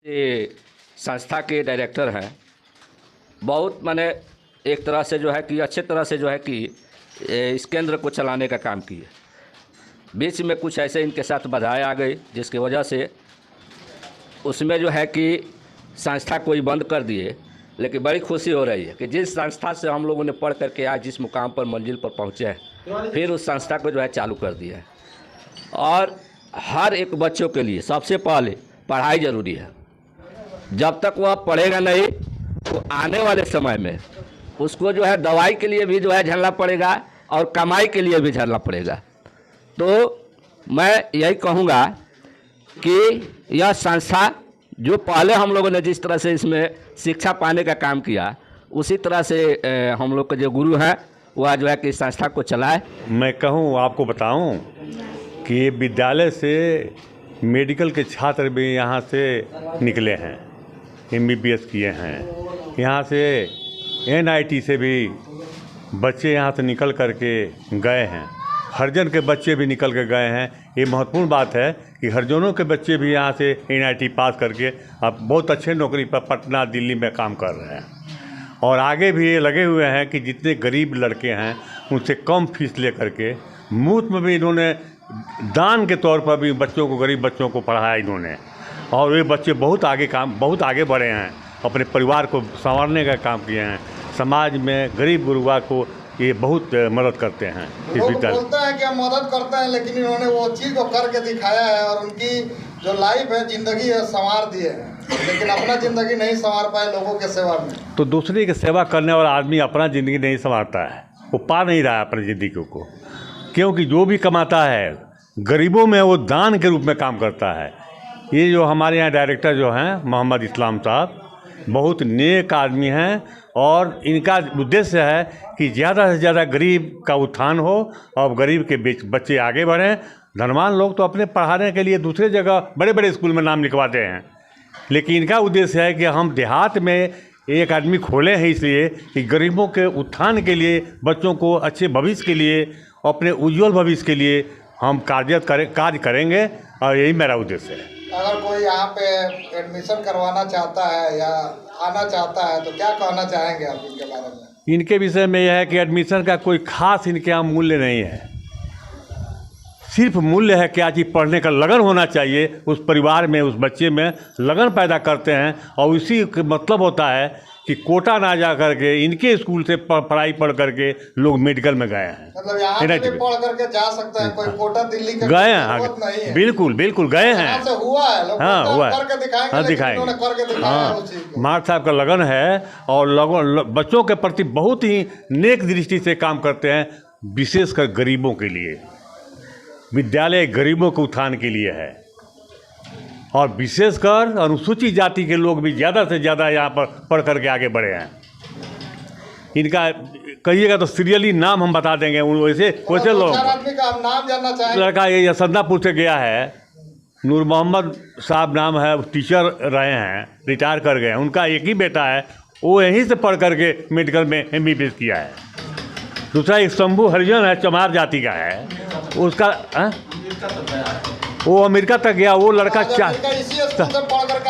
ये संस्था के डायरेक्टर हैं। बहुत माने एक तरह से जो है कि अच्छे तरह से जो है कि इस केंद्र को चलाने का काम किए। बीच में कुछ ऐसे इनके साथ बाधाएं आ गई जिसकी वजह से उसमें जो है कि संस्था कोई बंद कर दिए। लेकिन बड़ी खुशी हो रही है कि जिस संस्था से हम लोगों ने पढ़ करके आज जिस मुकाम पर मंजिल पर पहुँचे हैं, फिर उस संस्था को जो है चालू कर दिया है। और हर एक बच्चों के लिए सबसे पहले पढ़ाई ज़रूरी है। जब तक वह पढ़ेगा नहीं तो आने वाले समय में उसको जो है दवाई के लिए भी जो है झेलना पड़ेगा और कमाई के लिए भी झेलना पड़ेगा। तो मैं यही कहूँगा कि यह संस्था जो पहले हम लोगों ने जिस तरह से इसमें शिक्षा पाने का काम किया, उसी तरह से हम लोग के जो गुरु हैं वह जो है कि संस्था को चलाए। मैं कहूँ आपको बताऊँ कि विद्यालय से मेडिकल के छात्र भी यहाँ से निकले हैं, MBBS किए हैं। यहाँ से NIT से भी बच्चे यहाँ से निकल कर के गए हैं। हरिजन के बच्चे भी निकल के गए हैं। ये महत्वपूर्ण बात है कि हरिजनों के बच्चे भी यहाँ से NIT पास करके अब बहुत अच्छे नौकरी पर पटना दिल्ली में काम कर रहे हैं। और आगे भी ये लगे हुए हैं कि जितने गरीब लड़के हैं उनसे कम फीस ले करके मुफ्त में भी इन्होंने दान के तौर पर भी बच्चों को, गरीब बच्चों को पढ़ाया इन्होंने। और ये बच्चे बहुत आगे बढ़े हैं, अपने परिवार को संवारने का काम किए हैं। समाज में गरीब गुरुआ को ये बहुत मदद करते हैं। इस विद्यालय बोलते हैं कि हम मदद करते हैं, लेकिन इन्होंने वो चीज़ को करके दिखाया है और उनकी जो लाइफ है, जिंदगी है, संवार दिए हैं। लेकिन अपना ज़िंदगी नहीं संवार पाए लोगों के सेवा में। तो दूसरे की सेवा करने वाला आदमी अपना ज़िंदगी नहीं संवारता है, वो पा नहीं रहा है अपनी ज़िंदगी को। क्योंकि जो भी कमाता है गरीबों में वो दान के रूप में काम करता है। ये जो हमारे यहाँ डायरेक्टर जो हैं मोहम्मद इस्लाम साहब, बहुत नेक आदमी हैं और इनका उद्देश्य है कि ज़्यादा से ज़्यादा गरीब का उत्थान हो और गरीब के बीच बच्चे आगे बढ़ें। धनवान लोग तो अपने पढ़ाने के लिए दूसरे जगह बड़े बड़े स्कूल में नाम लिखवाते हैं, लेकिन इनका उद्देश्य है कि हम देहात में एक आदमी खोले हैं इसलिए कि गरीबों के उत्थान के लिए, बच्चों को अच्छे भविष्य के लिए, अपने उज्जवल भविष्य के लिए हम कार्य करेंगे और यही मेरा उद्देश्य है। अगर कोई यहाँ पे एडमिशन करवाना चाहता है या आना चाहता है तो क्या कहना चाहेंगे आप इनके बारे में? इनके विषय में यह है कि एडमिशन का कोई खास इनके यहाँ मूल्य नहीं है। सिर्फ मूल्य है क्या कि पढ़ने का लगन होना चाहिए। उस परिवार में, उस बच्चे में लगन पैदा करते हैं और इसी का मतलब होता है कि कोटा ना जा करके इनके स्कूल से पढ़ाई पढ़ करके लोग मेडिकल में गए हैं। मतलब यहाँ से पढ़ करके जा सकते हैं, कोई कोटा दिल्ली का गए हैं। बिल्कुल बिल्कुल गए हैं। हुआ है, लोग हाँ हुआ है, दिखाएंगे। हाँ, मार साहब का लगन है और बच्चों के प्रति बहुत ही नेक दृष्टि से काम करते हैं। विशेषकर गरीबों के लिए विद्यालय गरीबों के उत्थान के लिए है और विशेषकर अनुसूचित जाति के लोग भी ज़्यादा से ज़्यादा यहाँ पर पढ़ करके आगे बढ़े हैं। इनका कहिएगा तो सीरियली नाम हम बता देंगे। वैसे लोग आदमी का हम नाम जानना चाहेंगे। लड़का ये यशंदापुर से गया है, नूर मोहम्मद साहब नाम है, टीचर रहे हैं, रिटायर कर गए हैं। उनका एक ही बेटा है, वो यहीं से पढ़ करके मेडिकल में MBBS किया है। दूसरा एक शंभू हरिजन है, चमार जाति का है, उसका वो अमेरिका तक गया। वो लड़का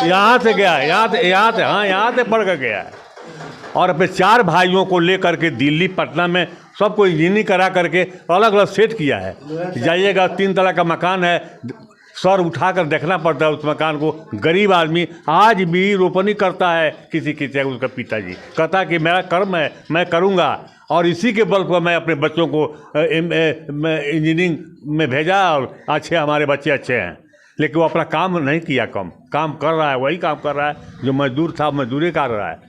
यहाँ से गया, यहाँ से पढ़ कर गया है और अपने 4 भाइयों को ले करके दिल्ली, पटना में सबको इंजीनियरिंग करा करके अलग अलग सेट किया है। जाइएगा 3 तला का मकान है, सर उठाकर देखना पड़ता है उस मकान को। गरीब आदमी आज भी रोपनी करता है। किसी उसका पिताजी कहता है कि मेरा कर्म है, मैं करूँगा और इसी के बल पर मैं अपने बच्चों को इंजीनियरिंग में भेजा और अच्छे हमारे बच्चे अच्छे हैं। लेकिन वो अपना काम नहीं किया, काम कर रहा है, वही काम कर रहा है जो मजदूर था, मजदूरी कर रहा है।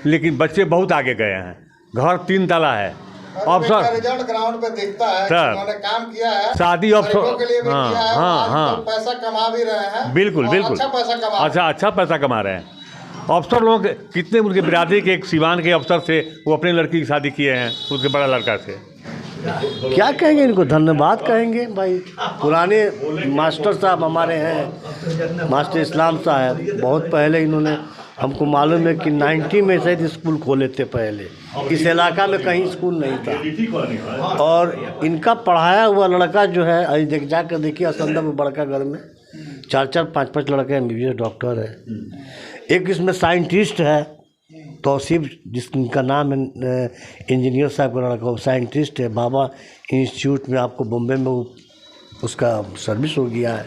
लेकिन बच्चे बहुत आगे गए हैं। घर 3 तला है। अवसर ग्राउंड पे दिखता है कि उन्होंने काम किया है, शादी अवसर के लिए भी किया है। हाँ, पैसा कमा भी रहे हैं। बिल्कुल अच्छा पैसा कमा रहे हैं। अफसर लोग कितने उनके बिरादरी के एक सिवान के अफसर से वो अपने लड़की की शादी किए हैं, उसके बड़ा लड़का से। क्या कहेंगे इनको? धन्यवाद कहेंगे भाई। पुराने मास्टर साहब हमारे हैं, मास्टर इस्लाम साहब, बहुत पहले इन्होंने, हमको मालूम है कि 90 में शायद स्कूल खोले थे पहले। इस इलाका में कहीं स्कूल नहीं था और इनका पढ़ाया हुआ लड़का जो है, जा कर देखिए असंदा में बड़का घर में 4-4 5-5 लड़के MBBS डॉक्टर है। एक इसमें साइंटिस्ट है तौसीफ, जिसका नाम है, इंजीनियर साहब का लड़का, वो साइंटिस्ट है। बाबा इंस्टीट्यूट में आपको बॉम्बे में उसका सर्विस हो गया है।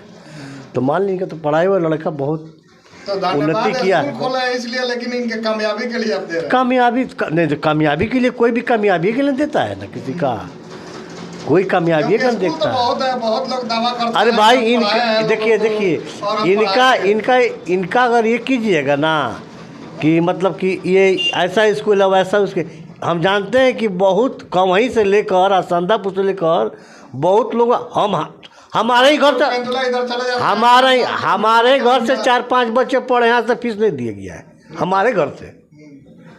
तो मान लीजिए तो पढ़ाई हुआ लड़का बहुत तो उन्नति किया है। खोला है इसलिए, लेकिन इनके कामयाबी के लिए आप दे रहे हैं। कामयाबी नहीं, तो कामयाबी के लिए कोई भी कामयाबी के लिए देता है ना, किसी का कोई कामयाबी का देखता है। बहुत लोग दावा करते हैं। अरे भाई देखिए इनका अगर ये कीजिएगा ना कि मतलब कि ये ऐसा स्कूल है वैसा उसके, हम जानते हैं कि बहुत कमही से लेकर असंदापुर से लेकर बहुत लोग हमारे ही घर से हमारे घर से 4-5 बच्चे पढ़े, यहाँ से फीस नहीं दिया गया है। हमारे घर से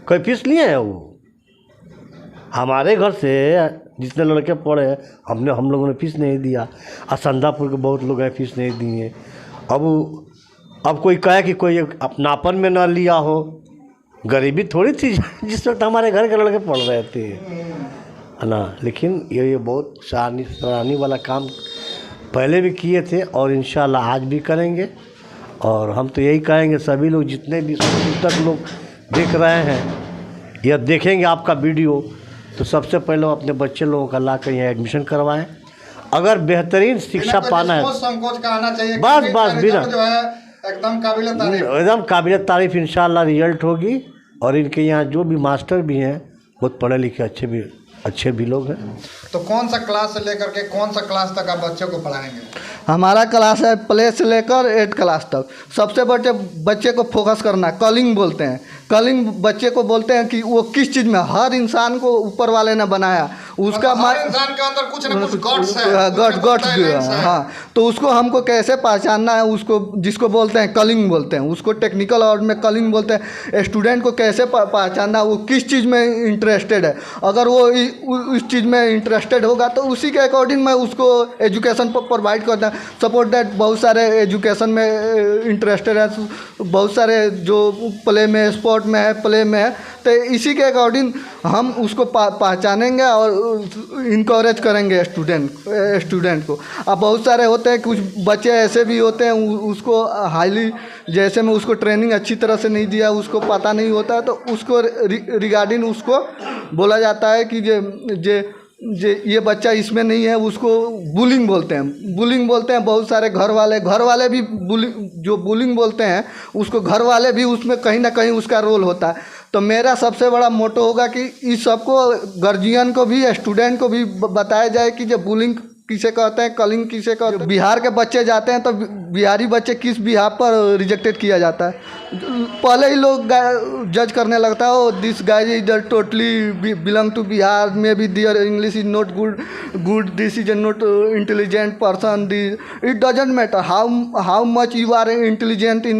कोई फीस लिए है, वो हमारे घर से जितने लड़के पढ़े हम लोगों ने फीस नहीं दिया। असंदापुर के बहुत लोग हैं फीस नहीं दिए। अब कोई कहे कि कोई अपनापन में ना लिया हो, गरीबी थोड़ी थी जिस वक्त हमारे घर के लड़के पढ़ रहे थे, है ना। लेकिन ये बहुत सराहनीय वाला काम पहले भी किए थे और इंशाल्लाह आज भी करेंगे। और हम तो यही कहेंगे सभी लोग जितने भी तक लोग देख रहे हैं या देखेंगे आपका वीडियो, तो सबसे पहले अपने बच्चे लोगों का ला कर यहाँ एडमिशन करवाएं। अगर बेहतरीन शिक्षा पाना है, संकोच का आना चाहिए। बस बिना जो है एकदम काबिल तारीफ इंशाल्लाह रिजल्ट होगी। और इनके यहाँ जो भी मास्टर भी हैं बहुत पढ़े लिखे अच्छे भी लोग हैं। तो कौन सा क्लास से लेकर के कौन सा क्लास तक आप बच्चों को पढ़ाएंगे? हमारा क्लास है प्ले से लेकर 8 क्लास तक। सबसे बच्चे को फोकस करना है, कलिंग बोलते हैं। कलिंग बच्चे को बोलते हैं कि वो किस चीज़ में, हर इंसान को ऊपर वाले ने बनाया, उसका हर इंसान के अंदर कुछ ना कुछ गट्स है, गट्स भी है। हाँ, तो उसको हमको कैसे पहचानना है, उसको जिसको बोलते हैं कलिंग बोलते हैं, उसको टेक्निकल वर्ड में कलिंग बोलते हैं। स्टूडेंट को कैसे पहचानना, वो किस चीज़ में इंटरेस्टेड है। अगर वो उस चीज़ में इंटरेस्टेड होगा तो उसी के अकॉर्डिंग मैं उसको एजुकेशन प्रोवाइड करता हूँ। सपोर्ट दैट बहुत सारे एजुकेशन में इंटरेस्टेड है, बहुत सारे जो प्ले में, स्पोर्ट में है, प्ले में है, तो इसी के अकॉर्डिंग हम उसको पहचानेंगे और इनकरेज करेंगे स्टूडेंट को। अब बहुत सारे होते हैं, कुछ बच्चे ऐसे भी होते हैं उसको हाईली, जैसे में उसको ट्रेनिंग अच्छी तरह से नहीं दिया, उसको पता नहीं होता है, तो उसको रिगार्डिंग उसको बोला जाता है कि ये बच्चा इसमें नहीं है, उसको बुलिंग बोलते हैं। बहुत सारे घर वाले भी बुलिंग बोलते हैं उसको, घर वाले भी उसमें कहीं ना कहीं उसका रोल होता है। तो मेरा सबसे बड़ा मोटो होगा कि इस सबको गार्जियन को भी, स्टूडेंट को भी बताया जाए कि जो बुलिंग किसे कहते हैं, कलिंग किसे कहते हैं। बिहार के बच्चे जाते हैं तो बिहारी बच्चे किस बिहार पर रिजेक्टेड किया जाता है, पहले ही लोग जज करने लगता है, oh this guy is totally belong to Bihar, maybe their English is not good, this is not intelligent person. It doesn't matter how much you are intelligent in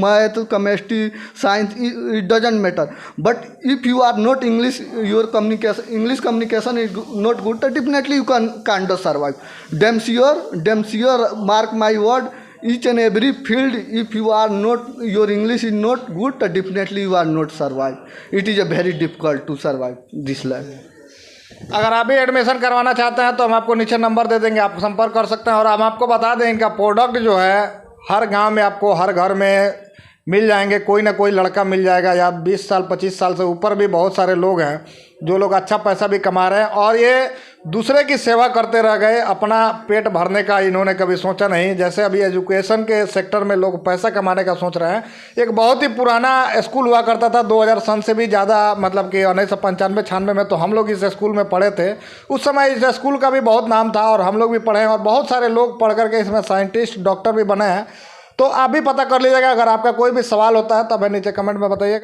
math, chemistry, science, it doesn't matter. But if you are not English, your communication is not good, तो definitely you can't survive. Damn sure, mark my word, each and every field, if you are not, your English is not good, तो definitely you are not survive. It is a very difficult to survive this life. अगर आप भी admission करवाना चाहते हैं तो हम आपको नीचे नंबर दे देंगे, आप संपर्क कर सकते हैं। और हम आपको बता दें इनका प्रोडक्ट जो है हर गांव में आपको, हर घर में मिल जाएंगे, कोई ना कोई लड़का मिल जाएगा। या 20 साल 25 साल से ऊपर भी बहुत सारे लोग हैं जो लोग अच्छा पैसा भी कमा रहे हैं और ये दूसरे की सेवा करते रह गए, अपना पेट भरने का इन्होंने कभी सोचा नहीं। जैसे अभी एजुकेशन के सेक्टर में लोग पैसा कमाने का सोच रहे हैं। एक बहुत ही पुराना स्कूल हुआ करता था, 2000 सन से भी ज़्यादा, मतलब कि 1995-96 में तो हम लोग इस स्कूल में पढ़े थे। उस समय इस स्कूल का भी बहुत नाम था और हम लोग भी पढ़े हैं और बहुत सारे लोग पढ़ करके इसमें साइंटिस्ट, डॉक्टर भी बने हैं। तो आप भी पता कर लीजिएगा। अगर आपका कोई भी सवाल होता है तो हमें नीचे कमेंट में बताइएगा।